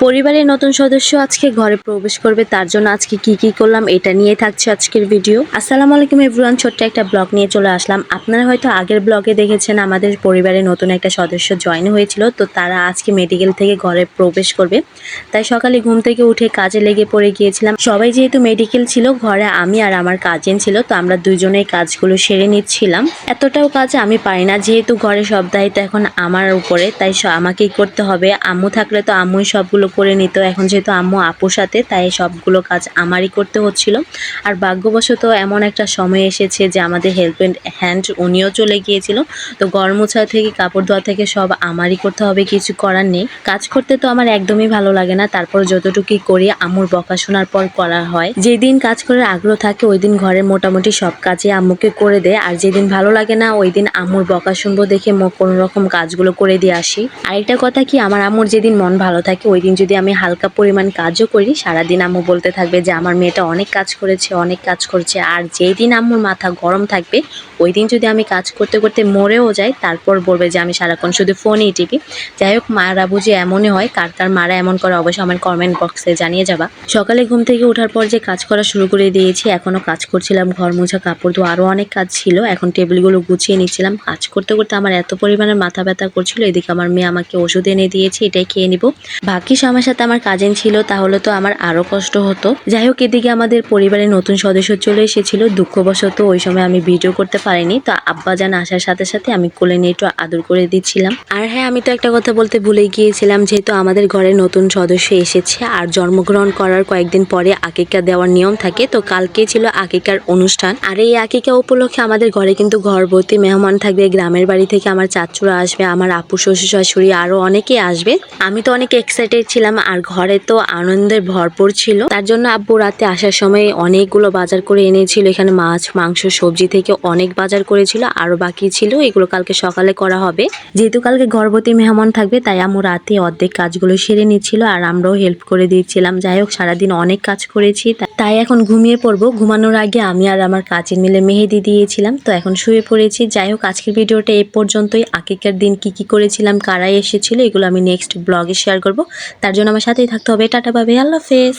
পরিবারের নতুন সদস্য আজকে ঘরে প্রবেশ করবে, তার জন্য আজকে কি করলাম এটা নিয়ে থাকছে আজকের ভিডিও। আসসালামু আলাইকুম এভরিওয়ান, ছোট্ট একটা ব্লগ নিয়ে চলে আসলাম। আপনারা হয়তো আগের ব্লগে দেখেছেন আমাদের পরিবারে নতুন একটা সদস্য জয়েন হয়েছিল, তো তারা আজকে মেডিকেল থেকে ঘরে প্রবেশ করবে। তাই সকালে ঘুম থেকে উঠে কাজে লেগে পড়ে গিয়েছিলাম। সবাই যেহেতু মেডিকেল ছিল, ঘরে আমি আর আমার কাজিন ছিল, তো আমরা দুজনেই কাজগুলো সেরে নিচ্ছিলাম। এতটাও কাজ আমি পারি না, যেহেতু ঘরে সব দায়িত্ব এখন আমার উপরে, তাই আমাকেই করতে হবে। আম্মু থাকলে তো আম্মুই সবগুলো করে নিত, এখন যেহেতু আম্মু আপুর সাথে, তাই সবগুলো কাজ আমারই করতে হচ্ছিল। আর ভাগ্যবশত এমন একটা সময় এসেছে যে আমাদের হ্যান্ড উনিও চলে গিয়েছিল, তো ঘর মোছা থেকে কাপড় ধোয়া থেকে সব আমারই করতে হবে, কিছু করার নেই। কাজ করতে তো আমার একদমই ভালো লাগে না, তারপর যতটুকুই করি আম্মুর বকা শোনার পর করা হয়। যেদিন কাজ করার আগ্রহ থাকে ওই দিন ঘরের মোটামুটি সব কাজই আম্মুকে করে দেয়, আর যেদিন ভালো লাগে না ওই দিন আম্মুর বকা শুনবো দেখে কোনো রকম কাজগুলো করে দিয়ে আসি। আরেকটা কথা কি, আমার আম্মুর যেদিন মন ভালো থাকে ওই দিন যদি আমি হালকা পরিমাণ কাজও করি, সারাদিন আম্মু বলতে থাকবে যে আমার মেয়েটা অনেক কাজ করেছে। আর যেই দিন আম্মুর মাথা গরম থাকবে ওই দিন যদি আমি কাজ করতে করতে মরেও যাই, তারপর বলবে যে আমি সারাক্ষণ শুধু ফোনেই টিপি। যাই হোক, মারা বুঝি এমনই হয়, কার মারা এমন করে অবশ্যই আমার কমেন্ট বক্সে জানিয়ে যাবা। সকালে ঘুম থেকে ওঠার পর যে কাজ করা শুরু করে দিয়েছি, এখনো কাজ করছিলাম, ঘর মোছা কাপড় ধোয়া আরও অনেক কাজ ছিল। এখন টেবিলগুলো গুছিয়ে নিচ্ছিলাম। কাজ করতে করতে আমার এত পরিমাণে মাথা ব্যথা করছিল, এদিকে আমার মেয়ে আমাকে ওষুধ এনে দিয়েছে, এটাই খেয়ে নিব। বাকি সময়ের সাথে আমার কাজিন ছিল, তাহলে তো আমার আরো কষ্ট হতো। যাই হোক, এদিকে আমাদের পরিবারের নতুন সদস্য চলে এসেছিল, দুঃখবশত ওই সময় আমি ভিডিও করতে পারিনি, তো আব্বাজান আসার সাথে সাথে আমি কোলে নিয়ে একটু আদর করে দিচ্ছিলাম। আর হ্যাঁ, আমি তো একটা কথা বলতে ভুলে গিয়েছিলাম, যেহেতু আমাদের ঘরে নতুন সদস্য এসেছে আর জন্মগ্রহণ করার কয়েকদিন পরে আকিকা দেওয়ার নিয়ম থাকে, তো কালকে ছিল আকিকার অনুষ্ঠান। আর এই আকিকা উপলক্ষে আমাদের ঘরে কিন্তু ঘরভর্তি মেহমান থাকবে। গ্রামের বাড়ি থেকে আমার চাচুরা আসবে, আমার আপু শ্বশুর শাশুড়ি আরো অনেকে আসবে। আমি তো অনেক এক্সাইটেড ছিলাম, আর ঘরে তো আনন্দের ভরপুর ছিল। তার জন্য আব্বু রাতে আসার সময় অনেকগুলো বাজার করে এনেছিল। এখানে মাছ, মাংস, সবজি থেকে অনেক বাজার করেছিল, আরো বাকি ছিল, এগুলো কালকে সকালে করা হবে। যেহেতু কালকে গর্ভবতী মেহমান থাকবে, তাই আম্মু রাতে অর্ধেক কাজগুলো সেরে নিচ্ছিল, আর আমরাও হেল্প করে দিচ্ছিলাম। যাই হোক, সারাদিন অনেক কাজ করেছি, তাই এখন ঘুমিয়ে পড়বো। ঘুমানোর আগে আমি আর আমার কাজিন মিলে মেহেদি দিয়েছিলাম, তো এখন শুয়ে পড়েছি। যাই হোক, আজকের ভিডিওটা এই পর্যন্তই। আকিকার দিন কি করেছিলাম, কারাই এসেছিল, এগুলো আমি নেক্সট ব্লগে শেয়ার করব। তার জন্য আমার সাথেই থাকতে হবে। টাটা, বাই বাই, আল্লাহ হাফেজ।